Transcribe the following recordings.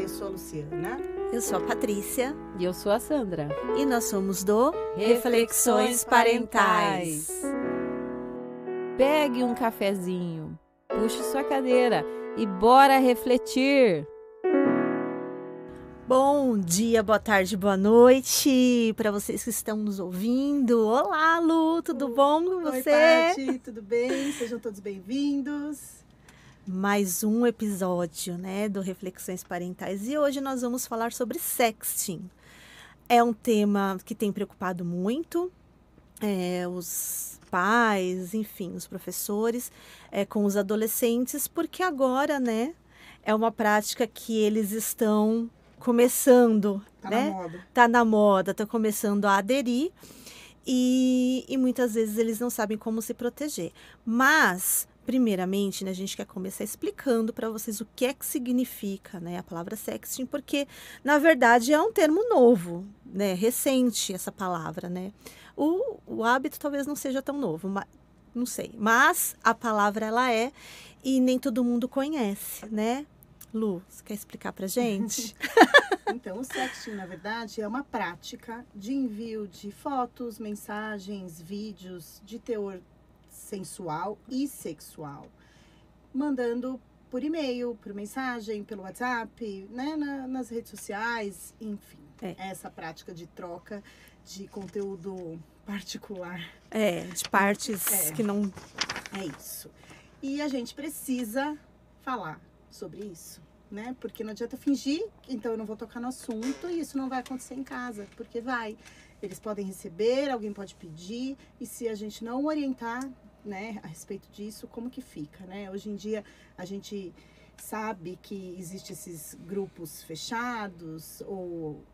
eu sou a Luciana. Eu sou a Patrícia. E eu sou a Sandra. E nós somos do Reflexões Parentais. Pegue um cafezinho, puxe sua cadeira e bora refletir. Bom dia, boa tarde, boa noite para vocês que estão nos ouvindo. Olá, Lu, tudo bom com você? Oi, Paty, tudo bem? Sejam todos bem-vindos. Mais um episódio, né, do Reflexões Parentais. E hoje nós vamos falar sobre sexting. É um tema que tem preocupado muito os pais, enfim, os professores, com os adolescentes, porque agora, né, é uma prática que eles estão começando, né? Na moda. Tá na moda, tá começando a aderir e muitas vezes eles não sabem como se proteger. Mas, primeiramente, né, a gente quer começar explicando para vocês o que é que significa, né, a palavra sexting, porque, na verdade, é um termo novo, né, recente essa palavra, né. O hábito talvez não seja tão novo, mas, não sei, mas a palavra ela é e nem todo mundo conhece, né. Lu, você quer explicar pra gente? Então, o sexting, na verdade, é uma prática de envio de fotos, mensagens, vídeos de teor sensual e sexual, mandando por e-mail, por mensagem, pelo WhatsApp, né, nas redes sociais, enfim. Essa prática de troca de conteúdo particular. De partes que não... É isso. E a gente precisa falar sobre isso, né? Porque não adianta fingir, então eu não vou tocar no assunto e isso não vai acontecer em casa, porque vai. Eles podem receber, alguém pode pedir, e se a gente não orientar, né, a respeito disso, como que fica, né? Hoje em dia a gente sabe que existem esses grupos fechados ou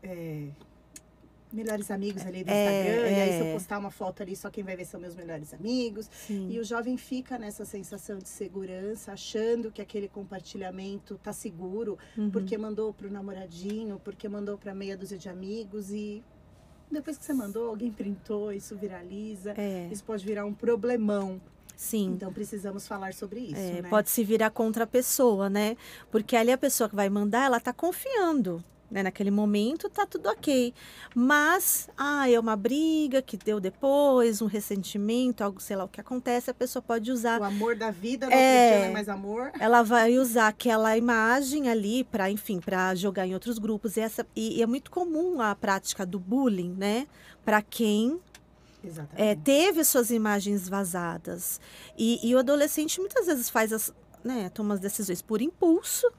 melhores amigos ali do Instagram, e aí se eu postar uma foto ali, só quem vai ver são meus melhores amigos. Sim. E o jovem fica nessa sensação de segurança, achando que aquele compartilhamento tá seguro, porque mandou pro namoradinho, porque mandou pra meia dúzia de amigos, e depois que você mandou, alguém printou, isso viraliza, isso pode virar um problemão. Sim. Então precisamos falar sobre isso, né? Pode se virar contra a pessoa, né? Porque ali a pessoa que vai mandar, ela tá confiando, né? Naquele momento tá tudo ok. Mas, é uma briga que deu depois, um ressentimento, algo, sei lá o que acontece, a pessoa pode usar... O amor da vida, no outro dia não é mais amor. Ela vai usar aquela imagem ali para, enfim, para jogar em outros grupos. E é muito comum a prática do bullying, né? Para quem... teve suas imagens vazadas. E o adolescente muitas vezes toma as decisões por impulso,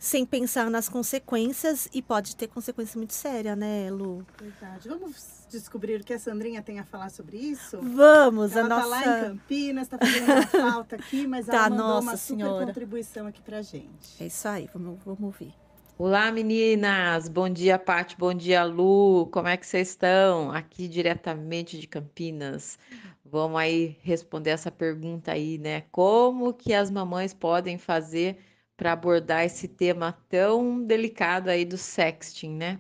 sem pensar nas consequências, e pode ter consequência muito séria, né, Lu? Verdade. Vamos descobrir o que a Sandrinha tem a falar sobre isso? Vamos, ela tá lá em Campinas, tá fazendo uma falta aqui, mas ela mandou uma super contribuição aqui pra gente. É isso aí, vamos ouvir. Olá, meninas! Bom dia, Paty, bom dia, Lu! Como é que vocês estão? Aqui diretamente de Campinas. Vamos aí responder essa pergunta aí, né? Como que as mamães podem fazer para abordar esse tema tão delicado aí do sexting, né?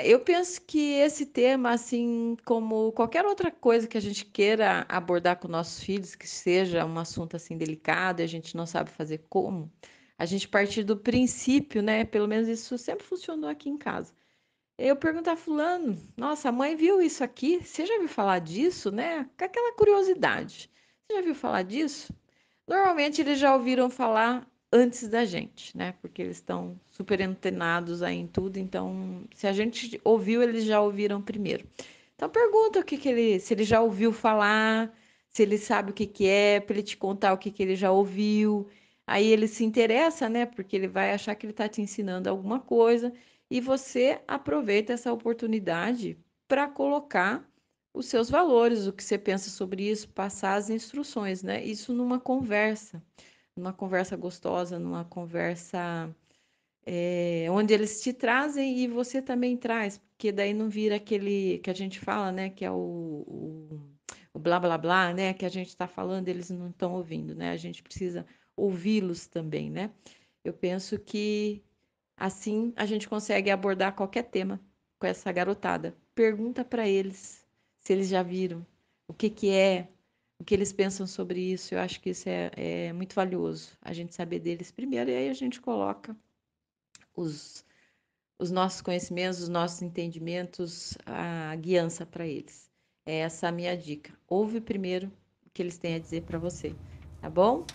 Eu penso que esse tema, assim como qualquer outra coisa que a gente queira abordar com nossos filhos, que seja um assunto assim delicado e a gente não sabe fazer como, a gente partir do princípio, né? Pelo menos isso sempre funcionou aqui em casa. Eu perguntar a fulano, nossa, a mãe viu isso aqui? Você já viu falar disso, né? Com aquela curiosidade. Você já viu falar disso? Normalmente eles já ouviram falar antes da gente, né? Porque eles estão super antenados aí em tudo, então se a gente ouviu, eles já ouviram primeiro. Então pergunta se ele já ouviu falar, se ele sabe o que é, para ele te contar o que ele já ouviu. Aí ele se interessa, né? Porque ele vai achar que ele está te ensinando alguma coisa e você aproveita essa oportunidade para colocar os seus valores, o que você pensa sobre isso, passar as instruções, né? Isso numa conversa gostosa, numa conversa onde eles te trazem e você também traz, porque daí não vira aquele que a gente fala, né? Que é o blá blá blá, né? Que a gente está falando, eles não estão ouvindo, né? A gente precisa ouvi-los também, né? Eu penso que assim a gente consegue abordar qualquer tema com essa garotada. Pergunta para eles se eles já viram, o que é, o que eles pensam sobre isso. Eu acho que isso é muito valioso, a gente saber deles primeiro, e aí a gente coloca os nossos conhecimentos, os nossos entendimentos, a guiança para eles. É essa a minha dica. Ouve primeiro o que eles têm a dizer para você, tá bom?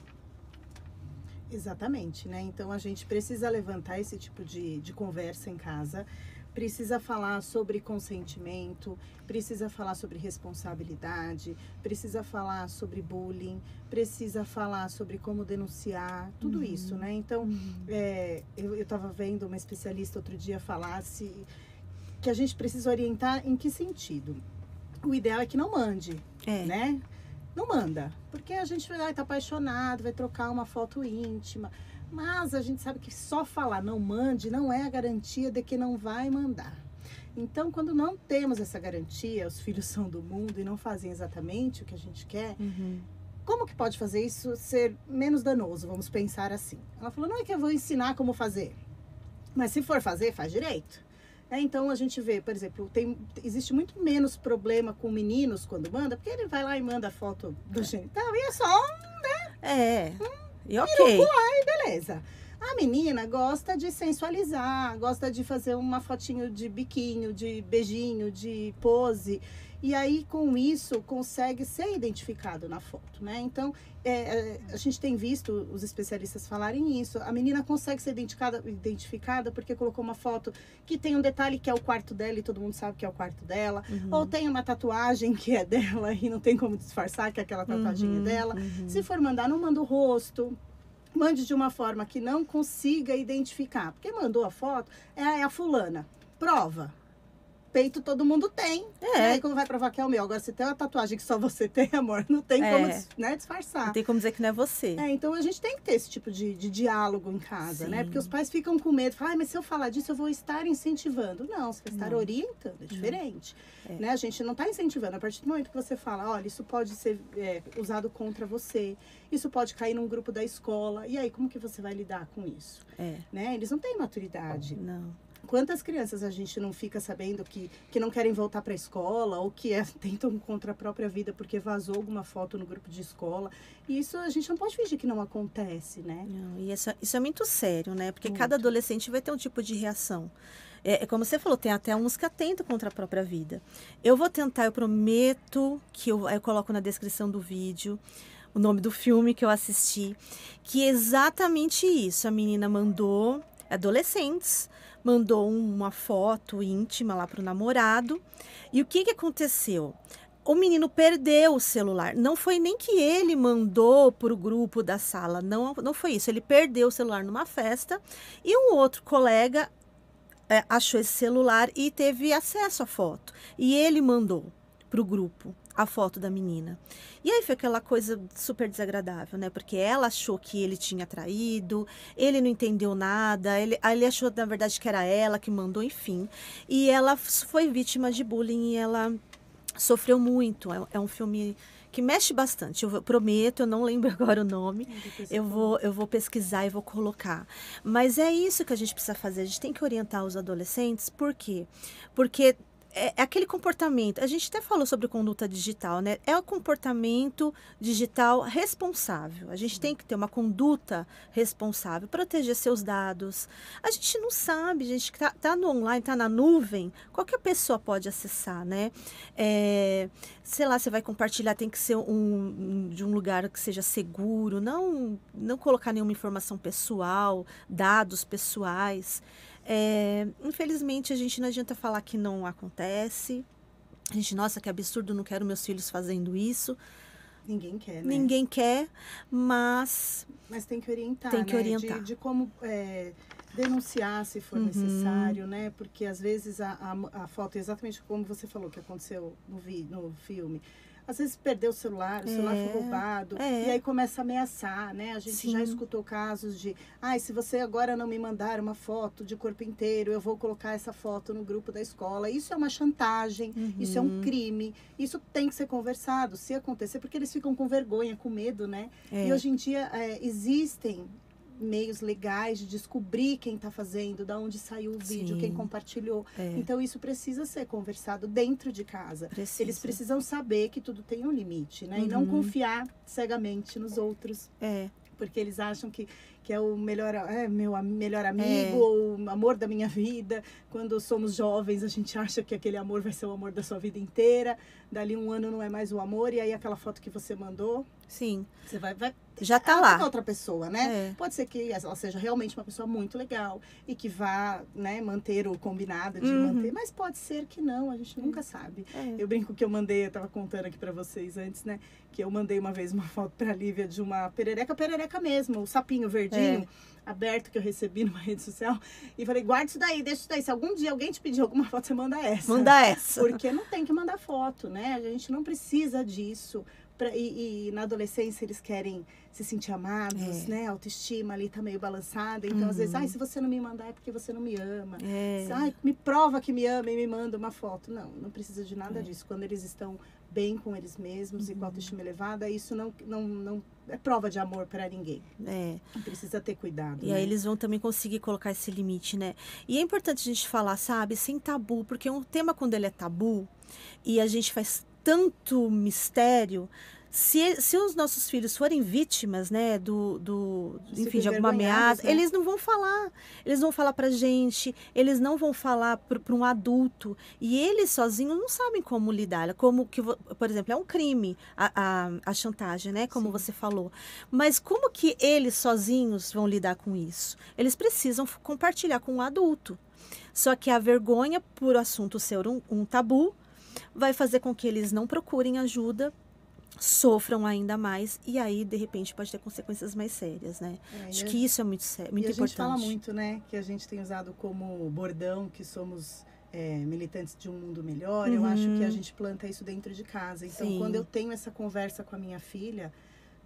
Exatamente, né? Então a gente precisa levantar esse tipo de conversa em casa, precisa falar sobre consentimento, precisa falar sobre responsabilidade, precisa falar sobre bullying, precisa falar sobre como denunciar, tudo isso, né? Então, eu estava vendo uma especialista outro dia falar que a gente precisa orientar em que sentido. O ideal é que não mande, né? Não manda, porque a gente vai estar apaixonado, vai trocar uma foto íntima, mas a gente sabe que só falar não mande não é a garantia de que não vai mandar. Então, quando não temos essa garantia, os filhos são do mundo e não fazem exatamente o que a gente quer, como que pode fazer isso ser menos danoso? Vamos pensar assim. Ela falou, não é que eu vou ensinar como fazer, mas se for fazer, faz direito. Então a gente vê, por exemplo, existe muito menos problema com meninos quando manda, porque ele vai lá e manda a foto do genital e é só e ok. E beleza. A menina gosta de sensualizar, gosta de fazer uma fotinho de biquinho, de beijinho, de pose. E aí, com isso, consegue ser identificado na foto, né? Então, a gente tem visto os especialistas falarem isso. A menina consegue ser identificada porque colocou uma foto que tem um detalhe que é o quarto dela e todo mundo sabe que é o quarto dela. Ou tem uma tatuagem que é dela e não tem como disfarçar que aquela tatuagem é dela. Se for mandar, não manda o rosto. Mande de uma forma que não consiga identificar. Porque mandou a foto, é a fulana. Prova. Peito todo mundo tem. Aí como vai provar que é o meu? Agora, se tem uma tatuagem que só você tem, amor, não tem como disfarçar. Não tem como dizer que não é você. Então a gente tem que ter esse tipo de diálogo em casa, né? Porque os pais ficam com medo. Falam, mas se eu falar disso, eu vou estar incentivando. Não, você vai estar orientando, é diferente. Né? A gente não está incentivando. A partir do momento que você fala, olha, isso pode ser usado contra você, isso pode cair num grupo da escola. E aí, como que você vai lidar com isso? Né? Eles não têm maturidade. Não. Quantas crianças a gente não fica sabendo que não querem voltar para a escola ou que tentam contra a própria vida porque vazou alguma foto no grupo de escola? E isso a gente não pode fingir que não acontece, né? Não, e isso é muito sério, né? Porque cada adolescente vai ter um tipo de reação. Como você falou, tem até uns que atentam contra a própria vida. Eu vou tentar, eu prometo que eu coloco na descrição do vídeo o nome do filme que eu assisti, que é exatamente isso. A menina mandou, adolescentes, mandou uma foto íntima lá pro namorado. E o que aconteceu? O menino perdeu o celular. Não foi nem que ele mandou pro grupo da sala. Não foi isso. Ele perdeu o celular numa festa. E um outro colega achou esse celular e teve acesso à foto. E ele mandou pro grupo a foto da menina. E aí foi aquela coisa super desagradável, né? Porque ela achou que ele tinha traído, ele não entendeu nada, ele achou, na verdade, que era ela que mandou, enfim. E ela foi vítima de bullying e ela sofreu muito. É um filme que mexe bastante. Eu prometo, eu não lembro agora o nome. Eu vou pesquisar e vou colocar. Mas é isso que a gente precisa fazer. A gente tem que orientar os adolescentes. Por quê? Porque é aquele comportamento, a gente até falou sobre conduta digital, né? É o comportamento digital responsável. A gente tem que ter uma conduta responsável, proteger seus dados. A gente não sabe, gente, que tá no online, tá na nuvem, qualquer pessoa pode acessar, né? Sei lá, você vai compartilhar, tem que ser de um lugar que seja seguro, não colocar nenhuma informação pessoal, dados pessoais. Infelizmente, a gente não adianta falar que não acontece. A gente, nossa, que absurdo, não quero meus filhos fazendo isso. Ninguém quer, né? Ninguém quer, mas tem que orientar, tem que orientar. De como denunciar se for necessário, né? Porque às vezes a foto, exatamente como você falou que aconteceu no filme, às vezes perdeu o celular foi roubado, e aí começa a ameaçar, né? A gente já escutou casos de, se você agora não me mandar uma foto de corpo inteiro, eu vou colocar essa foto no grupo da escola. Isso é uma chantagem, isso é um crime, isso tem que ser conversado, se acontecer, porque eles ficam com vergonha, com medo, né? E hoje em dia existem meios legais de descobrir quem está fazendo, de onde saiu o vídeo, quem compartilhou. Então, isso precisa ser conversado dentro de casa. Eles precisam saber que tudo tem um limite, né? E não confiar cegamente nos outros. Porque eles acham que que é o melhor, melhor amigo, ou o amor da minha vida. Quando somos jovens, a gente acha que aquele amor vai ser o amor da sua vida inteira. Dali um ano não é mais o amor, e aí aquela foto que você mandou, Sim. você vai Já tá ela lá. tá com outra pessoa, né? É. Pode ser que ela seja realmente uma pessoa muito legal e que vá, né, manter o combinado de Uhum. manter, mas pode ser que não, a gente nunca sabe. É. Eu brinco que eu tava contando aqui pra vocês antes, né, que eu mandei uma vez uma foto pra Lívia de uma perereca mesmo, o sapinho verdinho, aberto, que eu recebi numa rede social, e falei, guarda isso daí, deixa isso daí, se algum dia alguém te pedir alguma foto, você manda essa. Manda essa. Porque não tem que mandar foto, né? A gente não precisa disso. E na adolescência eles querem se sentir amados, né? A autoestima ali tá meio balançada. Então, às vezes, se você não me mandar é porque você não me ama. Me prova que me ama e me manda uma foto. Não precisa de nada disso. Quando eles estão bem com eles mesmos e com a autoestima elevada, isso não é prova de amor para ninguém. Precisa ter cuidado. E aí eles vão também conseguir colocar esse limite, né? E é importante a gente falar, sabe, sem tabu, porque um tema quando ele é tabu e a gente faz tanto mistério, se os nossos filhos forem vítimas, né, enfim, de alguma ameaça, né? eles não vão falar. Eles vão falar pra gente, eles não vão falar para um adulto. E eles sozinhos não sabem como lidar. Como que, por exemplo, é um crime a chantagem, né, como você falou. Mas como que eles sozinhos vão lidar com isso? Eles precisam compartilhar com um adulto. Só que a vergonha por o assunto ser um tabu vai fazer com que eles não procurem ajuda, sofram ainda mais, e aí, de repente, pode ter consequências mais sérias, né? Acho que isso é muito sério, muito importante. A gente fala muito, né, que a gente tem usado como bordão, que somos militantes de um mundo melhor. Eu acho que a gente planta isso dentro de casa. Então, quando eu tenho essa conversa com a minha filha,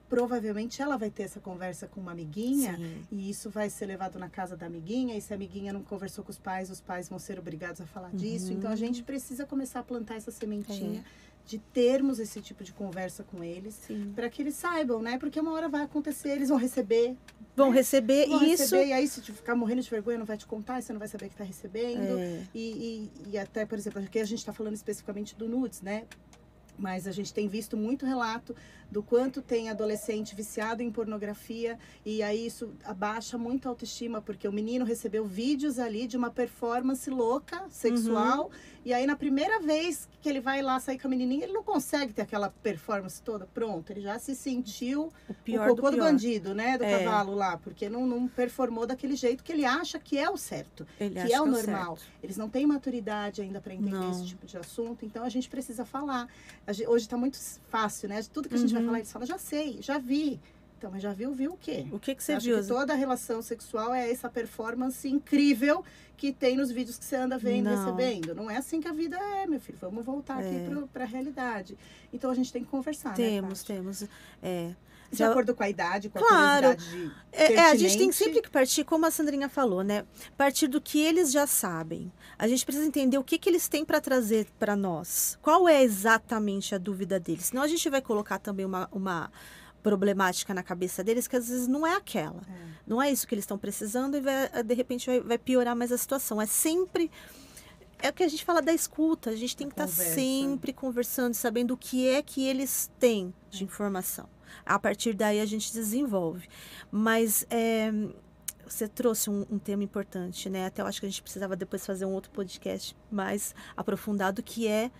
provavelmente ela vai ter essa conversa com uma amiguinha, e isso vai ser levado na casa da amiguinha, e se a amiguinha não conversou com os pais vão ser obrigados a falar disso. Então, a gente precisa começar a plantar essa sementinha de termos esse tipo de conversa com eles, para que eles saibam, né? Porque uma hora vai acontecer, eles vão receber. Vão receber isso. E aí, se tu ficar morrendo de vergonha, não vai te contar, você não vai saber que tá recebendo. E até, por exemplo, aqui a gente tá falando especificamente do nudes, né? Mas a gente tem visto muito relato do quanto tem adolescente viciado em pornografia, e aí isso abaixa muito a autoestima, porque o menino recebeu vídeos ali de uma performance louca, sexual, e aí na primeira vez que ele vai lá sair com a menininha, ele não consegue ter aquela performance toda. Pronto, ele já se sentiu o cocô do bandido, né, do cavalo lá, porque não performou daquele jeito que ele acha que é o certo, que é o normal. Eles não têm maturidade ainda para entender esse tipo de assunto, então a gente precisa falar. Hoje está muito fácil, né? Tudo que a gente vai falar, eles falam, já sei, já vi. Então, mas já viu o quê? O que você acho viu? Que toda relação sexual é essa performance incrível que tem nos vídeos que você anda vendo, recebendo. Não é assim que a vida é, meu filho. Vamos voltar aqui para a realidade. Então, a gente tem que conversar, temos. De acordo com a idade, com a curiosidade a gente tem sempre que partir, como a Sandrinha falou, né? Partir do que eles já sabem. A gente precisa entender o que eles têm para trazer para nós. Qual é exatamente a dúvida deles? Senão a gente vai colocar também uma problemática na cabeça deles que às vezes não é aquela. Não é isso que eles estão precisando e de repente vai piorar mais a situação. É sempre... É o que a gente fala da escuta. A gente tem que estar sempre conversando, sabendo o que é que eles têm de informação. A partir daí a gente desenvolve. Mas você trouxe um tema importante, né? Até eu acho que a gente precisava depois fazer um outro podcast mais aprofundado, que é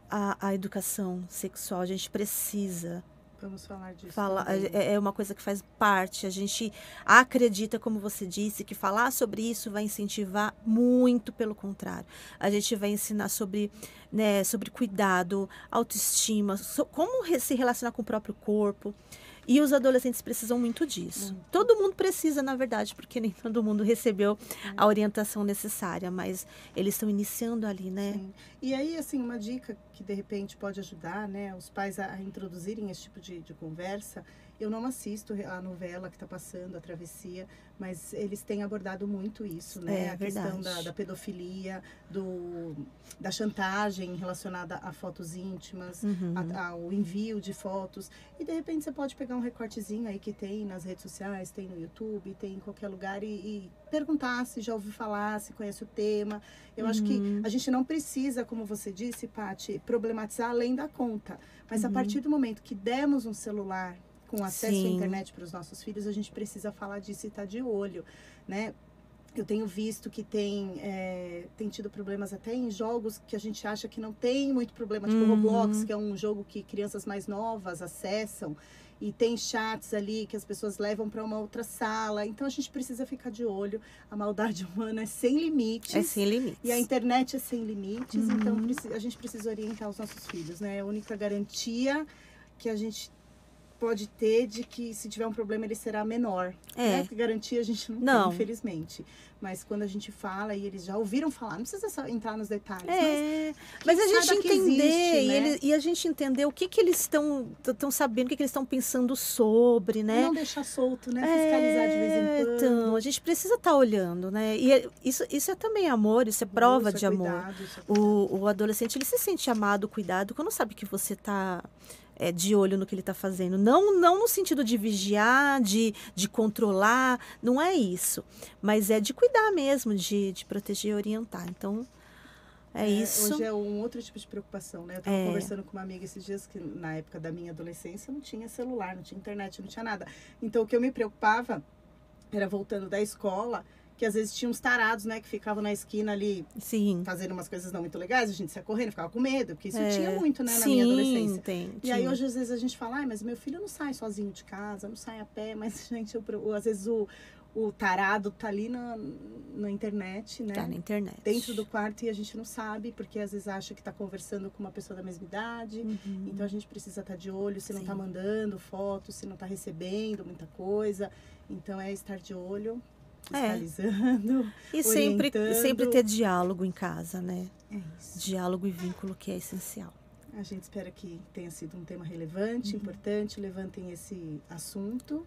a educação sexual. A gente precisa... Vamos falar disso. É uma coisa que faz parte. A gente acredita, como você disse, que falar sobre isso vai incentivar, muito pelo contrário. A gente vai ensinar sobre cuidado, autoestima, como se relacionar com o próprio corpo. E os adolescentes precisam muito disso. Todo mundo precisa, na verdade, porque nem todo mundo recebeu a orientação necessária, mas eles estão iniciando ali, né? Sim. E aí, assim, uma dica que de repente pode ajudar, né, os pais a introduzirem esse tipo de conversa. Eu não assisto a novela que está passando, a Travessia, mas eles têm abordado muito isso, né? A questão da pedofilia, da chantagem relacionada a fotos íntimas, ao envio de fotos. E, de repente, você pode pegar um recortezinho aí que tem nas redes sociais, tem no YouTube, tem em qualquer lugar e perguntar se já ouviu falar, se conhece o tema. Eu acho que a gente não precisa, como você disse, Paty, problematizar além da conta. Mas a partir do momento que demos um celular com acesso à Sim. internet para os nossos filhos, a gente precisa falar disso e estar de olho, né? Eu tenho visto que tem tido problemas até em jogos que a gente acha que não tem muito problema, tipo Roblox, que é um jogo que crianças mais novas acessam, e tem chats ali que as pessoas levam para uma outra sala. Então a gente precisa ficar de olho. A maldade humana é sem limites. É sem limites. E a internet é sem limites. Então a gente precisa orientar os nossos filhos, né? É a única garantia que a gente pode ter de que se tiver um problema ele será menor. Né? Porque garantia a gente não tem, infelizmente. Mas quando a gente fala e eles já ouviram falar, não precisa só entrar nos detalhes. Mas a gente entender existe, né? e a gente entender o que eles estão sabendo, o que eles estão pensando sobre, né? Não deixar solto, né? Fiscalizar de vez em quando. Então, a gente precisa estar olhando, né? E isso é também amor, isso é prova de amor. O adolescente, ele se sente amado, cuidado, quando sabe que você está de olho no que ele está fazendo. Não no sentido de vigiar, de controlar, não é isso. Mas é de cuidar mesmo, de proteger e orientar. Então, isso. Hoje é um outro tipo de preocupação, né? Eu estava conversando com uma amiga esses dias que na época da minha adolescência não tinha celular, não tinha internet, não tinha nada. Então, o que eu me preocupava era voltando da escola, que às vezes tinha uns tarados, né, que ficavam na esquina ali, fazendo umas coisas não muito legais, a gente saia correndo, ficava com medo, porque isso tinha muito, né, na minha adolescência. E aí hoje às vezes a gente fala, mas meu filho não sai sozinho de casa, não sai a pé, mas gente, às vezes o tarado tá ali na internet, né? Tá na internet. Dentro do quarto e a gente não sabe, porque às vezes acha que tá conversando com uma pessoa da mesma idade. Então a gente precisa estar de olho, se não tá mandando fotos, se não tá recebendo muita coisa. Então é estar de olho, fiscalizando, e sempre ter diálogo em casa, né? É isso. Diálogo e vínculo, que é essencial. A gente espera que tenha sido um tema relevante, importante, levantem esse assunto.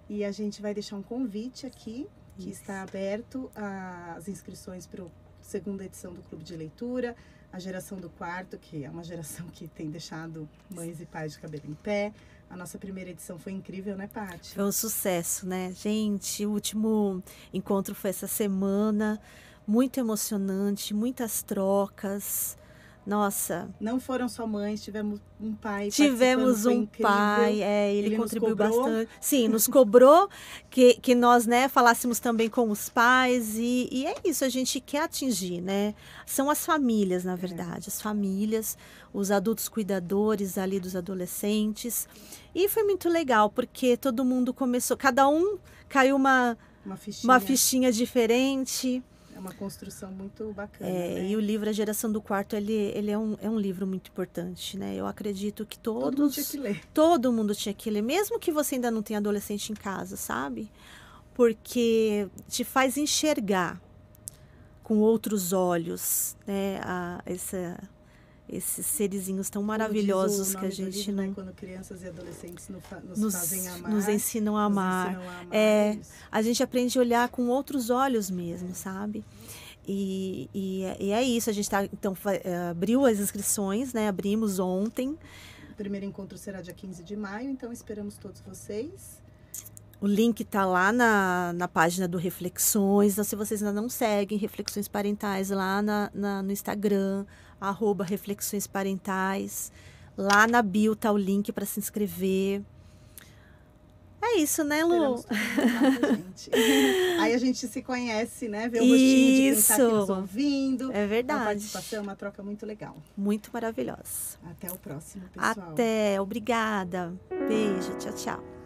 E a gente vai deixar um convite aqui, que está aberto às inscrições para a segunda edição do Clube de Leitura, a geração do quarto, que é uma geração que tem deixado mães e pais de cabelo em pé. A nossa primeira edição foi incrível, né, Paty? Foi um sucesso, né? Gente, o último encontro foi essa semana, muito emocionante, muitas trocas. Nossa. Não foram só mães, tivemos um pai. Tivemos um pai, ele contribuiu bastante. Sim, nos cobrou que nós, né, falássemos também com os pais e é isso, a gente quer atingir, né? São as famílias, na verdade, as famílias, os adultos cuidadores ali dos adolescentes. E foi muito legal, porque todo mundo começou, cada um caiu uma fichinha diferente. Uma construção muito bacana, né? E o livro A Geração do Quarto, ele é um livro muito importante, né? Eu acredito que todo mundo tinha que ler. Todo mundo tinha que ler, mesmo que você ainda não tenha adolescente em casa, sabe? Porque te faz enxergar com outros olhos, né? Esses serizinhos tão maravilhosos que a gente livro, não... né? Quando crianças e adolescentes nos fazem amar. Nos ensinam a amar. A gente aprende a olhar com outros olhos mesmo, sabe? E é isso, a gente então, abriu as inscrições, né? Abrimos ontem. O primeiro encontro será dia 15 de maio, então esperamos todos vocês. O link está lá na página do Reflexões. Então, se vocês ainda não seguem Reflexões Parentais lá no Instagram, @Reflexões Parentais. Lá na bio tá o link para se inscrever. É isso, né, Lu? Gente. Aí a gente se conhece, né? Vê o rostinho de quem está aqui nos ouvindo. É verdade. Uma participação, uma troca muito legal. Muito maravilhosa. Até o próximo, pessoal. Até. Obrigada. Beijo. Tchau, tchau.